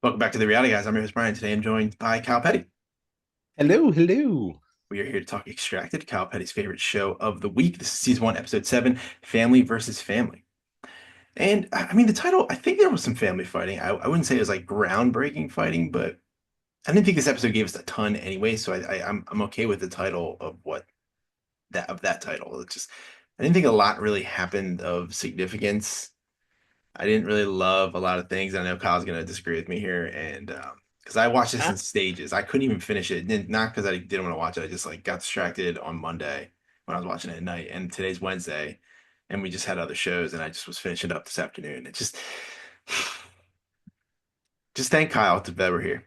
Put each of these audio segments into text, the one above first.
Welcome back to the Reality Guys. I'm your host Brian. Today I'm joined by Kyle Petty. Hello, hello. We are here to talk Extracted, Kyle Petty's favorite show of the week. This is season one, episode seven, Family versus Family. And I mean, the title, I think there was some family fighting. I wouldn't say it was like groundbreaking fighting, but I didn't think this episode gave us a ton anyway. So I'm okay with the title of that title. It's just I didn't think a lot really happened of significance. I didn't really love a lot of things. I know Kyle's gonna disagree with me here, and because I watched this in Uh, stages, I couldn't even finish it. Not because I didn't want to watch it. I just like got distracted on Monday when I was watching it at night, and today's Wednesday, and we just had other shows, and I just was finishing it up this afternoon. It just thank Kyle that we're here.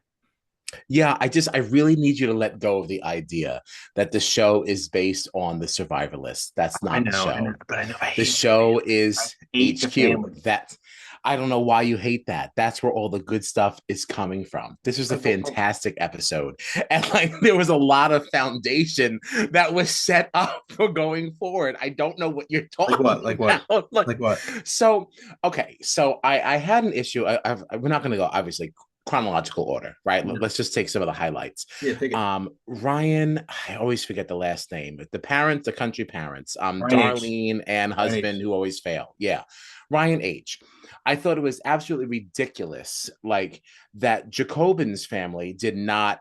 yeah, I really need you to let go of the idea that the show is based on the survivalists. That's not the I know, show. but I know I The hate the show family. I is hate the HQ. family. That I don't know why you hate that. That's where all the good stuff is coming from. This was a Like, fantastic episode. And like there was a lot of foundation that was set up for going forward. I don't know what you're like talking what? Like what? about. Like Like what? so okay, so I had an issue. We're not going to go obviously chronological order, right? No. Let's just take some of the highlights. Yeah, take it. Ryan, I always forget the last name. The parents, the country parents, Ryan H. Darlene and Ryan husband H. who always fail. Yeah. Ryan H. I thought it was absolutely ridiculous, like that Jacobin's family did not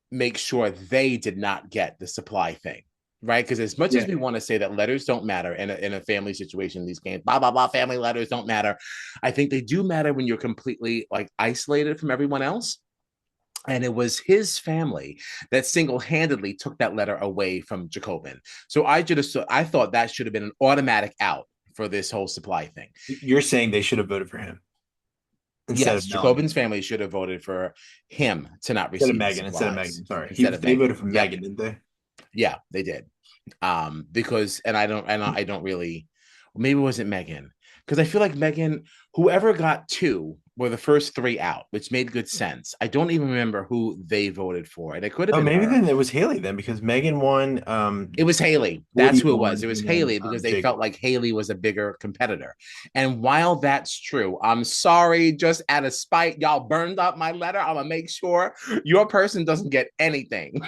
make sure they did not get the supply thing. Right. Because as much Yeah. as we want to say that letters don't matter in a family situation, in these games, blah, blah, blah, family letters don't matter. I think they do matter when you're completely like isolated from everyone else. And it was his family that single-handedly took that letter away from Jacobin. So I thought that should have been an automatic out for this whole supply thing. You're saying they should have voted for him instead of Yes, Melanie. Jacobin's family should have voted for him to not Instead of receive the Megan, instead of supplies Megan. Sorry, instead of they Megan. voted for Yep. Megan, didn't they? Yeah, they did. Because and I don't really, maybe it wasn't Megan, because I feel like Megan, whoever got two were the first three out, which made good sense. I don't even remember who they voted for, and it could have Oh, been maybe her. then it was Haley then because Megan won. It was Haley. That's Woody who it was. won, It was and then Haley because they Jake felt won. like Haley was a bigger competitor. And while that's true, I'm sorry, just out of spite, y'all burned up my letter. I'm gonna make sure your person doesn't get anything.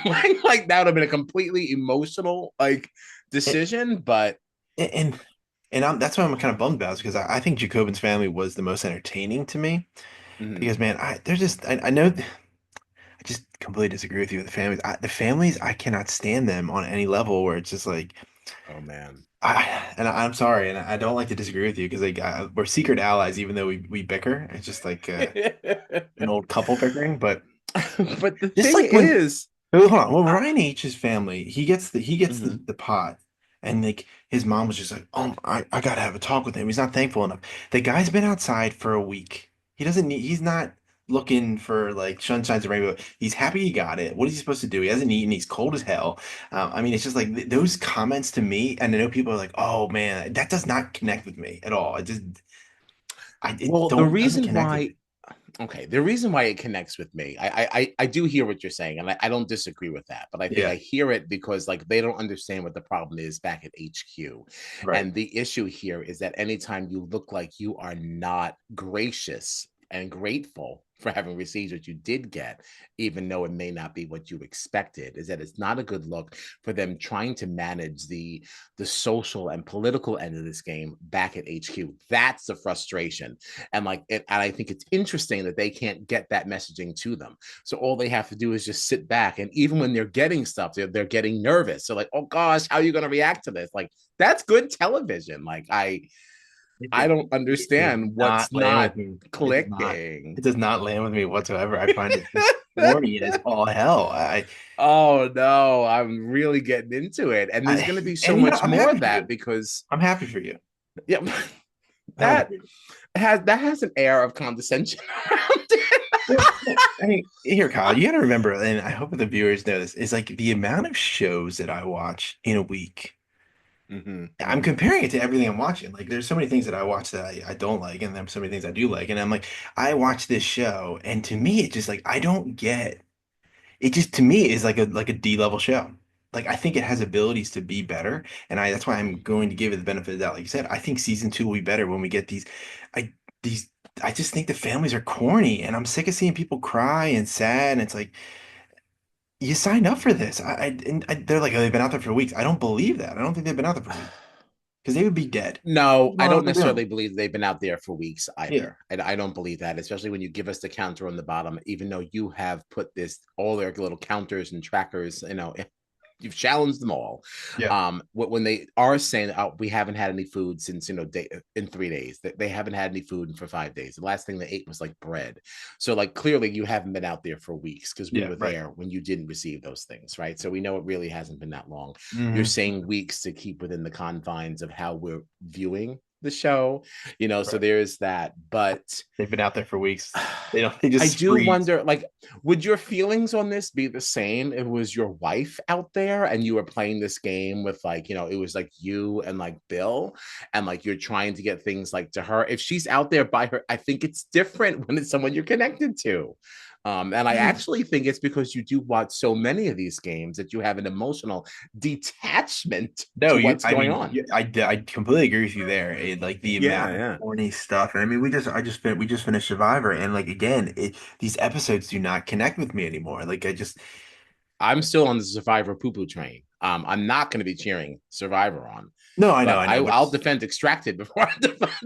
Like that would have been a completely emotional like And decision, but and, that's why I'm kind of bummed about it because I think Jacobin's family was the most entertaining to me mhm. because man, they're just I know I just completely disagree with you with the families. The families I cannot stand them on any level where it's just like Oh man. I'm sorry, and I don't like to disagree with you because like we're secret allies, even though we bicker. It's just like an old couple bickering, but But the just thing like when is, hold on, when Ryan H's family, he gets mhm. the pot, and like his mom was just like, oh, I gotta have a talk with him. He's not thankful enough. The guy's been outside for a week. He doesn't need. He's not looking for like sunshines and rainbow. He's happy he got it. What is he supposed to do? He hasn't eaten. He's cold as hell. I mean, it's just like those comments to me, and I know people are like, oh man, that does not connect with me at all. It Well, doesn't connect with me. the reason why it connects with me, I do hear what you're saying, and I don't disagree with that. But I think Yeah, I hear it because like they don't understand what the problem is back at HQ, right. and the issue here is that anytime you look like you are not gracious and grateful for having received what you did get, even though it may not be what you expected, is that it's not a good look for them trying to manage the social and political end of this game back at HQ. That's the frustration. And like it, and I think it's interesting that they can't get that messaging to them. So all they have to do is just sit back. And even when they're getting stuff, they're getting nervous. So like, oh gosh, how are you going to react to this? Like that's good television. Like I don't It does understand not what's land not with me. It does not. clicking. It does not land with me whatsoever. I find it just corny as all hell. Oh no, I'm really getting into it. And there's going to be so And you know, much I'm more happy of for that you. because I'm happy for you. yeah, I'm happy that for you. that has an air of condescension around it. Well, I mean, here, Kyle, you got to remember, and I hope the viewers know this, is like the amount of shows that I watch in a week. Mm-hmm, I'm mm-hmm. comparing it to everything I'm watching. Like, there's so many things that I watch that I don't like, and there's so many things I do like. And I'm like, I watch this show, and to me, it just like I don't get. It just to me is like a D level show. Like I think it has abilities to be better, and I that's why I'm going to give it the benefit of the doubt. Like you said, I think season two will be better when we get I these I just think the families are corny, and I'm sick of seeing people cry and sad. And it's like you signed up for this. They're like, oh, they've been out there for weeks. I don't believe that. I don't think they've been out there for weeks because they would be dead. No, They I don't know don't what they're necessarily doing. believe they've been out there for weeks Yeah, either. I don't believe that, especially when you give us the counter on the bottom, even though you have put this all their little counters and trackers, you've challenged them all. yeah. When they are saying, "Oh, we haven't had any food since in 3 days," they haven't had any food for 5 days. The last thing they ate was like bread. So, like, clearly, you haven't been out there for weeks because we Yeah, were right. there when you didn't receive those things, right? So we know it really hasn't been that long. You're Hmm. saying weeks to keep within the confines of how we're viewing the show, so Right. there's that. But They've been out there for weeks. They don't. They I just do freeze. wonder, like, would your feelings on this be the same if it was your wife out there and you were playing this game with, like, it was like you and like Bill, and like you're trying to get things like to her? If she's out there by her, I think it's different when it's someone you're connected to. And I Mm. actually think it's because you do watch so many of these games that you have an emotional detachment No, to you. what's I going mean, on. I completely agree with you there. Like the Yeah, amount of yeah. corny stuff. And I mean, we just finished Survivor, and like again, these episodes do not connect with me anymore. Like I just I'm still on the Survivor poo poo train. I'm not going to be cheering Survivor on, no, but I know, but I'll defend Extracted before I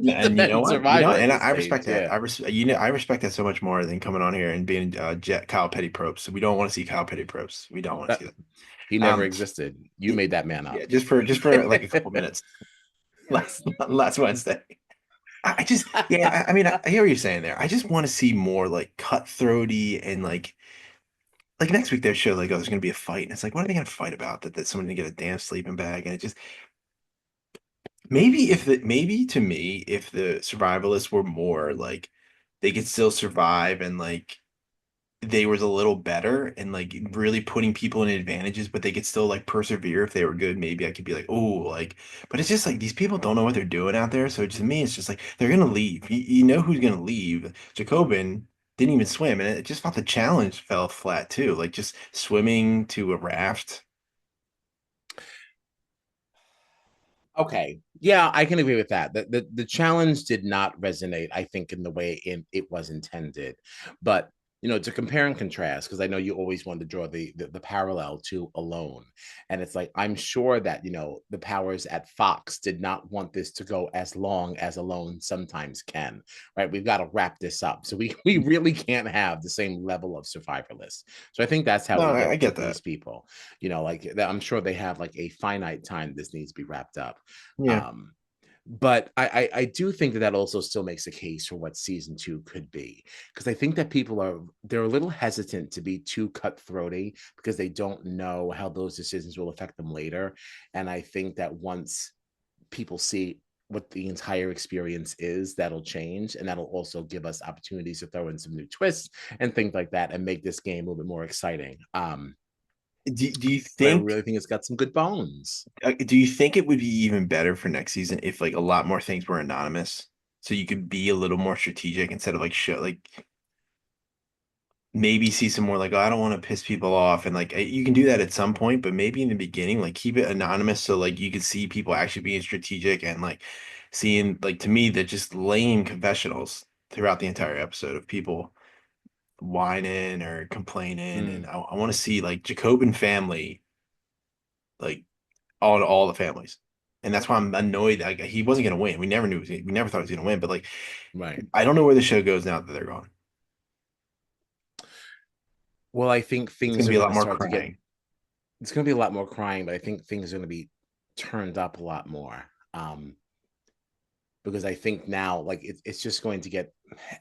and you know defend what, Survivor at and this I stage. respect that. Yeah, I respect that so much more than coming on here and being Kyle Petty probes. So we don't want to see Kyle Petty probes. We don't want to that, see that. he never Um, existed. You y- made that man yeah, up. just for like a couple minutes last Wednesday. I just, yeah, I mean, I hear what you're saying there. I just want to see more like cutthroaty and like next week they show like, oh, there's gonna be a fight, and it's like, what are they gonna fight about? That someone gonna get a damn sleeping bag, and it just maybe to me, if the survivalists were more like they could still survive and like they was a little better and like really putting people in advantages, but they could still like persevere if they were good. Maybe I could be like, oh, like, but it's just like these people don't know what they're doing out there. So to me, it's just like they're gonna leave. You know who's gonna leave? Jacobin didn't even swim, and it just felt the challenge fell flat too. Like just swimming to a raft. Okay. Yeah, I can agree with that. The challenge did not resonate, I think, in the way it was intended. But to compare and contrast, because I know you always want to draw the parallel to Alone. And it's like, I'm sure that, the powers at Fox did not want this to go as long as Alone sometimes can. Right. We've got to wrap this up. So we really can't have the same level of survivalist. So I think that's how No, we I get to get that. these people. Like I'm sure they have like a finite time this needs to be wrapped up. Yeah. um but I do think that also still makes a case for what season two could be, because I think that they're a little hesitant to be too cutthroaty because they don't know how those decisions will affect them later. And I think that once people see what the entire experience is, that'll change, and that'll also give us opportunities to throw in some new twists and things like that and make this game a little bit more exciting. Do you But I think really think it's got some good bones. do you think it would be even better for next season if like a lot more things were anonymous? So you could be a little more strategic instead of like show like maybe see some more like, oh, I don't want to piss people off, and like you can do that at some point, but maybe in the beginning like keep it anonymous so like you could see people actually being strategic and like seeing like to me they're just lame confessionals throughout the entire episode of people whining or complaining, and Mm, I want to see like Jacobin family like all the families. And that's why I'm annoyed. Like he wasn't gonna win. We never thought he was gonna win. But like right. I don't know where the show goes now that they're gone. Well, I think It's gonna things are be a going lot to more start to get, crying. it's going to be a lot more crying, but I think things are going to be turned up a lot more. Because I think now, like, it's just going to get,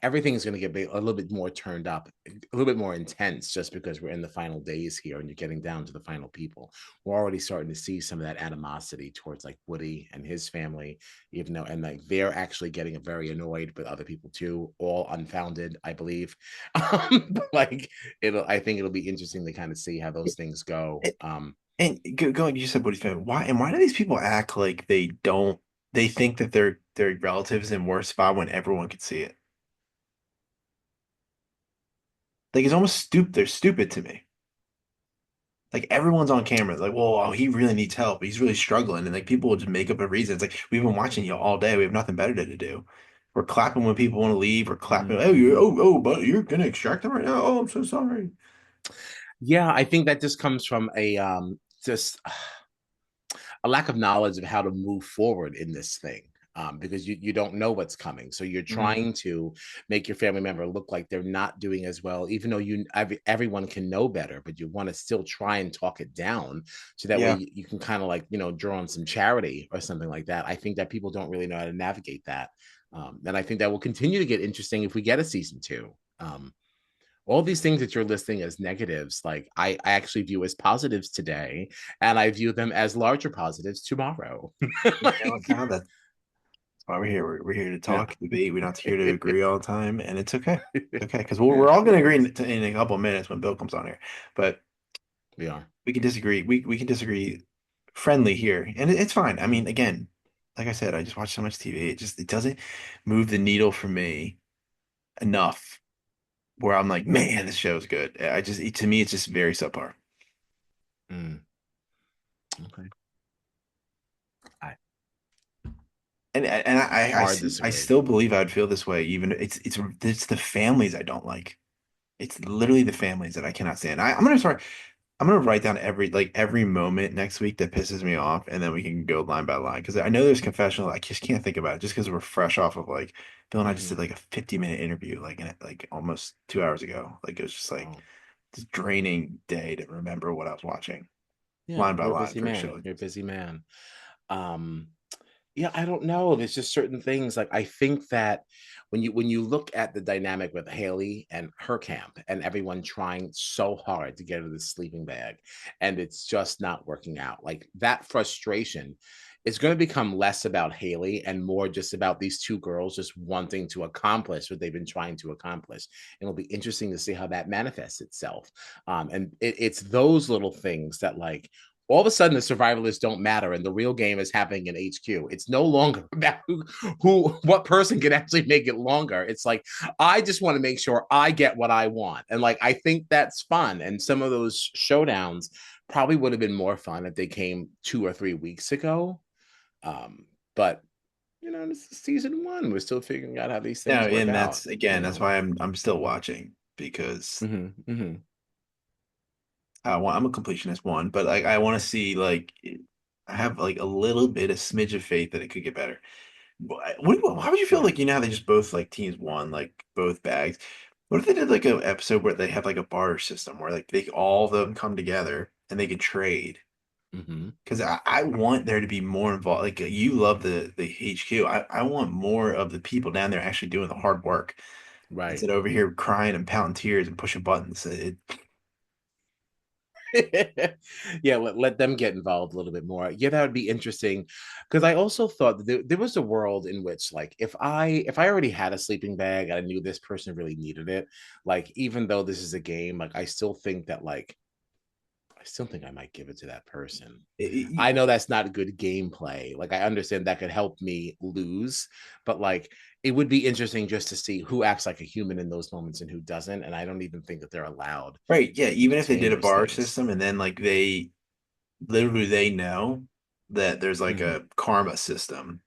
everything's going to get a little bit more turned up, a little bit more intense, just because we're in the final days here and you're getting down to the final people. We're already starting to see some of that animosity towards like Woody and his family, even though, and like they're actually getting very annoyed with other people too, all unfounded, I believe. But like, I think it'll be interesting to kind of see how those things go. And going, you said Woody's family. Why do these people act like they don't? They think that their relatives in worse spot when everyone can see it. Like it's almost stupid. They're stupid to me. Like everyone's on camera. Like, whoa, oh, he really needs help. He's really struggling, and like people will just make up a reason. It's like we've been watching you all day. We have nothing better to do. or clapping when people want to leave, or clapping, Mhm. oh, but you're gonna extract them right now. Oh, I'm so sorry. Yeah, I think that just comes from a just a lack of knowledge of how to move forward in this thing. Because you don't know what's coming, so you're Mhm. trying to make your family member look like they're not doing as well, even though everyone can know better, but you want to still try and talk it down, so that way Yeah. you can kind of like draw on some charity or something like that. I think that people don't really know how to navigate that, and I think that will continue to get interesting if we get a season two. All these things that you're listing as negatives, like I actually view as positives today, and I view them as larger positives tomorrow. You know, Like, that's why we're here. We're here to yeah. talk, debate. We're not here to agree all the time, and it's okay. It's okay, because we're all going to agree Yes, in a couple of minutes when Bill comes on here. But we are. we can disagree. We can disagree friendly here, and it's fine. I Mhm. mean, again, like I said, I just watch so much TV. It doesn't move the needle for me enough where I'm like, man, this show's good. To me, it's just very subpar. Mm, okay. I hard I disagree. still believe I'd feel this way. Even it's the families I don't like. It's literally the families that I cannot stand. I'm gonna start. I'm gonna write down every moment next week that pisses me off, and then we can go line by line. Because I know there's confessional. I just can't think about it just because we're fresh off of like Bill and I just Hmm. did like a 50-minute interview like almost 2 hours ago. Like it was just like Oh, this draining day to remember what I was watching yeah, line by you're a line busy for a man. show. You're a busy man. Um, Yeah, I don't know. There's just certain things like I think that when you look at the dynamic with Haley and her camp and everyone trying so hard to get her the sleeping bag and it's just not working out. Like that frustration is going to become less about Haley and more just about these two girls just wanting to accomplish what they've been trying to accomplish. And it'll be interesting to see how that manifests itself. And it's those little things that like all of a sudden the survivalists don't matter and the real game is happening in HQ. It's no longer about what person can actually make it longer. It's like I just want to make sure I get what I want. And like I think that's fun. And some of those showdowns probably would have been more fun if they came 2 or 3 weeks ago. But this is season one. We're still figuring out how these No, things work and out, that's again, you that's know. why I'm still watching because Hmm. Hmm. I'm a completionist one, but like I want to see I have like a little bit of smidge of faith that it could get better. How would you feel Right. like how they just both like teams won like both bags? What if they did like an episode where they have like a barter system where like they all of them come together and they could trade? Hmm. Because I want there to be more involved. Like you love the HQ. I want more of the people down there actually doing the hard work Right. instead of over here crying and pounding tears and pushing buttons. Yeah, let them get involved a little bit more. Yeah, that would be interesting because I also thought that there was a world in which like if I already had a sleeping bag and I knew this person really needed it, like even though this is a game, like I still think I might give it to that person. I know that's not good gameplay. Like I understand that could help me lose, but like it would be interesting just to see who acts like a human in those moments and who doesn't. And I don't even think that they're allowed Right, yeah, to even if they did change a those bar things. system and then like they literally they know that there's like Hmm. a karma system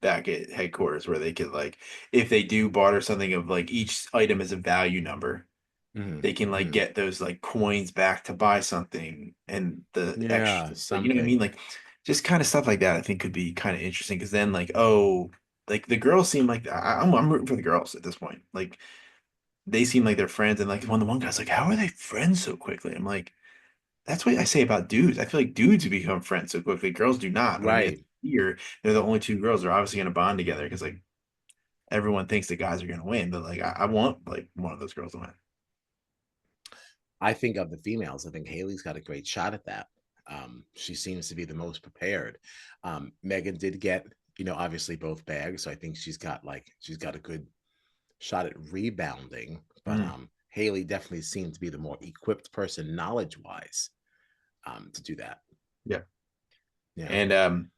back at headquarters where they could like if they do barter something of like each item is a value number, Hmm. they can like Hmm. get those like coins back to buy something and the Yeah, extra like you know what I mean? something. Like just kind of stuff like that I think could be kind of interesting because then like oh like the girls seem like I'm rooting for the girls at this point. Like they seem like they're friends and like when the one guy's like, how are they friends so quickly? I'm like, that's what I say about dudes. I feel like dudes become friends so quickly. Girls do not. But I mean, it's Right. here, they're the only two girls. They're obviously going to bond together because like everyone thinks the guys are going to win. But like, I want like one of those girls to win. I think of the females, I think Haley's got a great shot at that. She seems to be the most prepared. Megan did get, obviously both bags. So I think she's got a good shot at rebounding. But Mm, Haley definitely seemed to be the more equipped person knowledge wise to do that. yeah. Yeah. And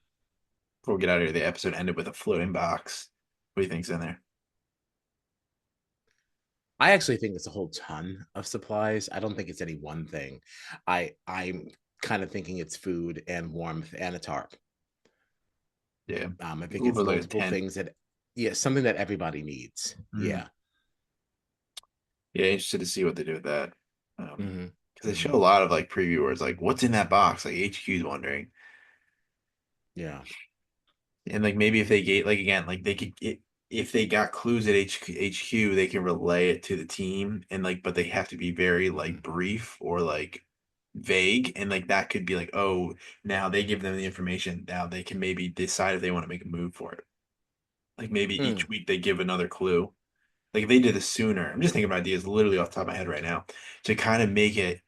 before we get out of here, the episode ended with a floating box. What do you think's in there? I actually think it's a whole ton of supplies. I don't think it's any one thing. I'm kind of thinking it's food and warmth and a tarp. Yeah. I think It it's was like a multiple tent. things that. Yeah, something that everybody needs. Mm. Yeah. Yeah, interested to see what they do with that. Hmm. Because they show Hmm. a lot of like preview where it's like, what's in that box? Like HQ's wondering. Yeah. And like maybe if they get like again, like they could get if they got clues at HQ, they can relay it to the team and like but they have to be very like brief or like vague and like that could be like, oh, now they give them the information. Now they can maybe decide if they want to make a move for it. Like maybe Mm. each week they give another clue. Like if they did this sooner. I'm just thinking of ideas literally off the top of my head right now to kind of make it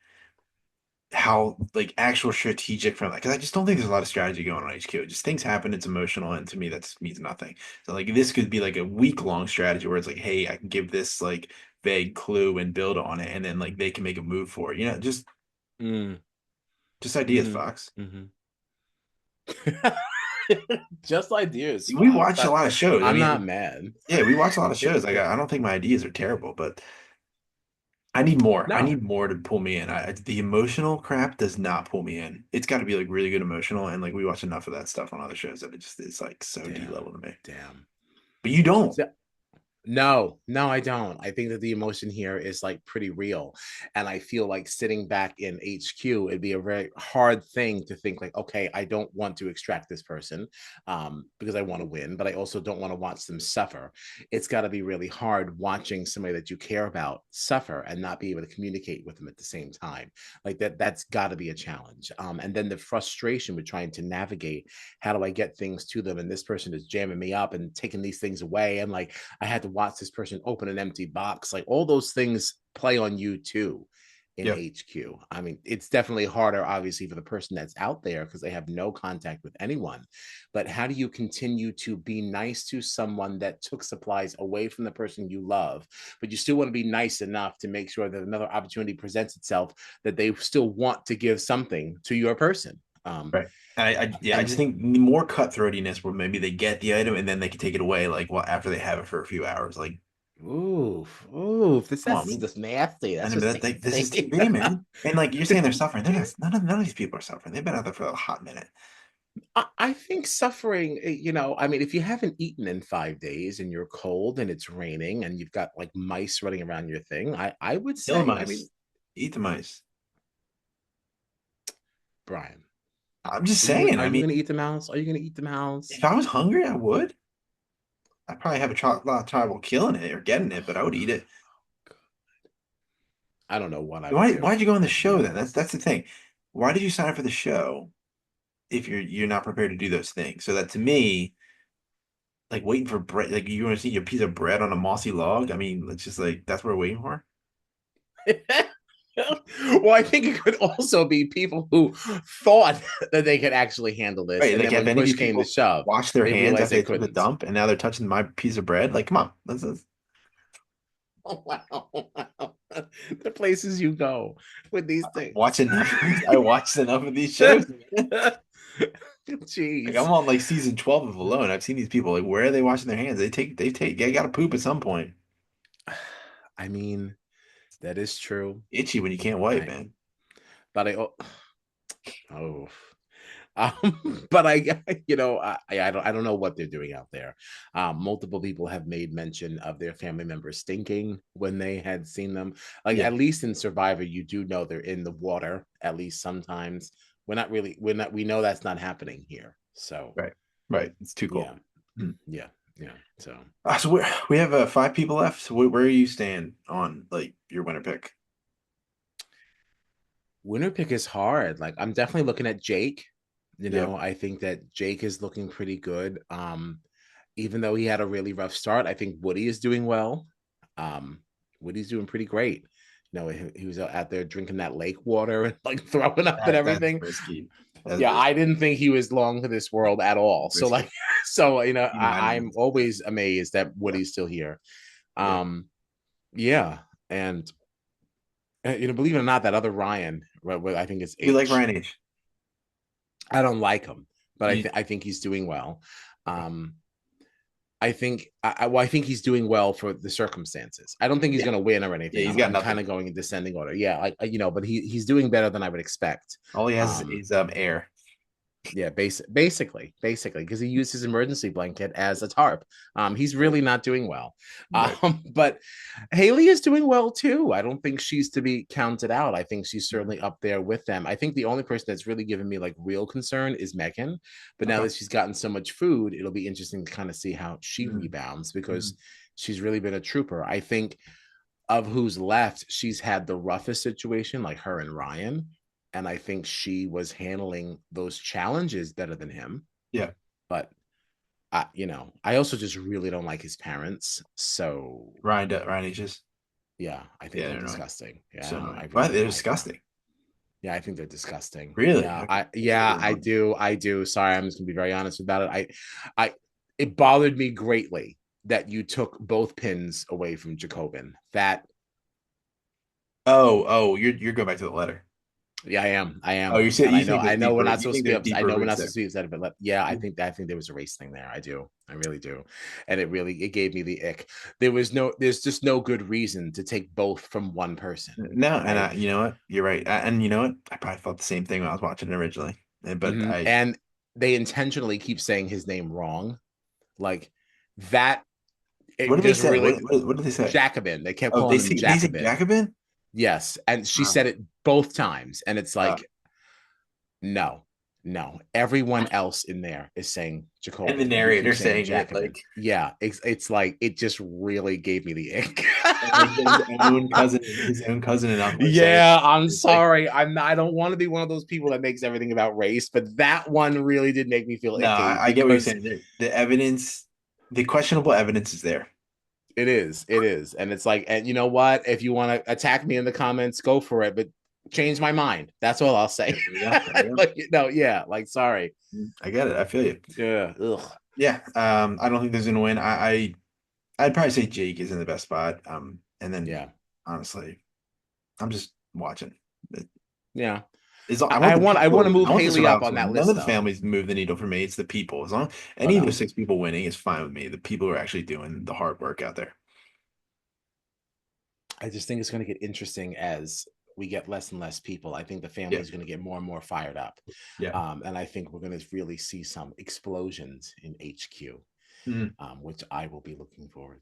how like actual strategic from like because I just don't think there's a lot of strategy going on HQ. Just things happen, it's emotional, and to me that means nothing. So like this could be like a week-long strategy where it's like, hey, I can give this like vague clue and build on it, and then like they can make a move for it. Mm. Just ideas, Hmm. Fox. Hmm. Just ideas, We Fox. watch a lot of shows. I I'm not mean, mad. yeah, we watch a lot of shows. Like I don't think my ideas are terrible, but I need more. I No. need more to pull me in. The emotional crap does not pull me in. It's got to be like really good emotional, and like we watch enough of that stuff on other shows that it just is like so D Damn. level to me. Damn. But you don't. No, no, I don't. I think that the emotion here is like pretty real. And I feel like sitting back in HQ, it'd be a very hard thing to think like, okay, I don't want to extract this person because I want to win, but I also don't want to watch them suffer. It's got to be really hard watching somebody that you care about suffer and not be able to communicate with them at the same time. Like that's got to be a challenge. And then the frustration with trying to navigate, how do I get things to them? And this person is jamming me up and taking these things away. And like, I had to watch this person open an empty box. Like all those things play on you too in Yep. HQ. I mean, it's definitely harder, obviously, for the person that's out there because they have no contact with anyone. But how do you continue to be nice to someone that took supplies away from the person you love, but you still want to be nice enough to make sure that another opportunity presents itself that they still want to give something to your person? Right. Yeah, I And just think more cutthroatiness where maybe they get the item and then they can take it away like well after they have it for a few hours. Like, oof, oof, come on, that's man. just nasty. I That's know, but just that's like this is nasty. TV, man. And like you're saying they're suffering. They're not, none of these people are suffering. They've been out there for a hot minute. I think suffering, I mean, if you haven't eaten in 5 days and you're cold and it's raining and you've got like mice running around your thing, I would Kill the say, I mean, mice. Eat the mice. Brian, I'm just saying. are I you mean, gonna eat the mouse? Are you gonna eat the mouse? if I was hungry, I would. I'd probably have lot of trouble killing it or getting it, but I would eat it. I don't know what I would do. Why'd you go on the show Yeah. then? That's the thing. Why did you sign up for the show if you're not prepared to do those things? So that to me, like waiting for bread, like you want to see a piece of bread on a mossy log. I mean, it's just like that's what we're waiting for. Well, I think it could also be people who thought that they could actually handle this, Right? and Like, then have when any of push these came to people shove, washed their they hands realized after they they took a couldn't. dump and now they're touching my piece of bread? Like, come on, Oh, wow, wow. The places you go with these things. watch enough of these. I watched enough of these shows. Like I'm Jeez. on like season 12 of Alone. I've seen these people. Like, where are they washing their hands? They gotta poop at some point. I mean, that is true. Itchy when you can't wipe, I man. but I oh but I I don't know what they're doing out there. Multiple people have made mention of their family members stinking when they had seen them. Like Yeah, at least in Survivor, you do know they're in the water at least sometimes. We know that's not happening here. So right, right. It's too cold. yeah, Hmm. yeah, yeah. So So we have 5 people left. So where are you stand on like your winner pick? winner pick is hard. Like I'm definitely looking at Jake. Yep. I think that Jake is looking pretty good. Even though he had a really rough start, I think Woody is doing well. Um, Woody's doing pretty great. He was out there drinking that lake water and like throwing up and That's everything. risky. That's Yeah, risky. I didn't think he was long for this world at all. So Risky. like, so Even I didn't I'm think that. always amazed that Yeah. Woody's still here. Yeah. Um, yeah, and believe it or not, that other Ryan, I think it's You like H. Ryan H. I don't like him, but You, I think he's doing well. Um, I think he's doing well for the circumstances. I don't think he's yeah. going to win or Yeah, anything. he's got I'm kind nothing. of going in descending order. Yeah, but he's doing better than I would expect. All he has Um, is air. Yeah, basically, because he used his emergency blanket as a tarp. He's really not doing well. Right. But Haley is doing well too. I don't think she's to be counted out. I think she's certainly up there with them. I think the only person that's really given me like real concern is Megan. But now Okay. that she's gotten so much food, it'll be interesting to kind of see how she Mhm. rebounds Mhm. because she's really been a trooper. I think of who's left, she's had the roughest situation, like her and Ryan. And I think she was handling those challenges better than him. Yeah. But I also just really don't like his parents. So Ryan H's. yeah, I think Yeah, they're they're annoying. disgusting. Yeah, So I annoying. But really they're don't like them. disgusting. Yeah, I think they're disgusting. Really? Yeah, Okay. That's really I annoying. do. I do. Sorry, I'm just gonna be very honest about it. I it bothered me greatly that you took both pins away from Jacobin. That Oh, you're going back to the letter. Yeah, I am. I Oh, am. you think I there's know we're deeper not you supposed to think be there's upset. I deeper know we're roots not there. supposed to be upset, but yeah, I think there was a race thing there. I do. I really do. And it gave me the ick. There's just no good reason to take both from one person. No, and Right. you know what? You're right. And you know what? I probably thought the same thing when I was watching it originally. But I And they intentionally keep saying his name wrong. Like that, what it did they just say? really What did they say? Jacobin. They kept Oh, calling him they say Jacobin. Jacobin? Yes. And she Wow. said it both times. And it's Uh, like, no, no. Everyone else in there is saying and the Jacobin, and you keep narrator saying saying it Jacobin. like Yeah, it's like it just really gave me the ick. and like his own cousin and uncle are saying it. Yeah, I'm It's like sorry. I don't want to be one of those people that makes everything about race, but that one really did make me feel no, icky I get what you're because saying. The evidence, the questionable evidence is there. it is, and it's like, and you know what? If you want to attack me in the comments, go for it, but change my mind. That's all I'll say. There you go. There you go. Like, no, yeah, like sorry. I get it. I feel you. Yeah, ugh. Yeah. I don't think there's gonna win. I'd probably say Jake is in the best spot. And then Yeah, honestly, I'm just watching. yeah. I want the I want to people. move I want the Haley up surrounding on story. that None list of the though. families move the needle for me. It's the people. As long Oh any of those no. six people winning is fine with me. The people who are actually doing the hard work out there. I just think it's going to get interesting as we get less and less people. I think the family Yeah. is going to get more and more fired up. Yeah. And I think we're going to really see some explosions in HQ, Mhm. which I will be looking forward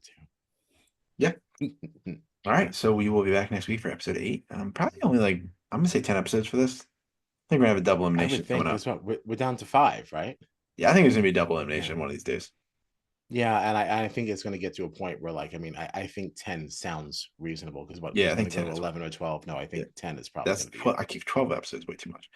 Yeah. to. All right. So we will be back next week for episode 8. Probably only like I'm gonna say 10 episodes for this. I think we're gonna have a double I would elimination coming think up. because what we're down to 5, right? Yeah, I think there's gonna be a double Yeah. elimination one of these days. Yeah, and I think it's going to get to a point where, like, I mean, I think 10 sounds reasonable because what Yeah, we're I going think to go 10 to as well. 11 or 12. No, I Yeah. think 10 is probably That's going to be 12. it. I keep 12 episodes way too much.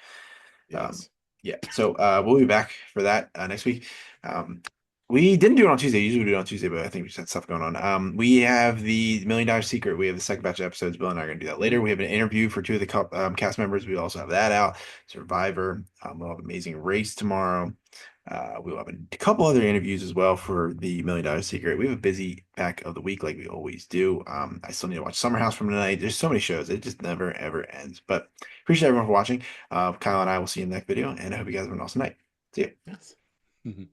Um, Yes. yeah. So we'll be back for that next week. Um, we didn't do it on Tuesday. Usually we do it on Tuesday, but I think we just had stuff going on. We have the $1 Million Secret. We have the second batch of episodes. Bill and I are going to do that later. We have an interview for two of the cast members. We also have that out. Survivor. We'll have Amazing Race tomorrow. We'll have a couple other interviews as well for the $1 Million Secret. We have a busy pack of the week like we always do. I still need to watch Summer House from tonight. There's so many shows. It just never, ever ends. But appreciate everyone for watching. Kyle and I will see you in the next video, and I hope you guys have an awesome night. See you. Yes.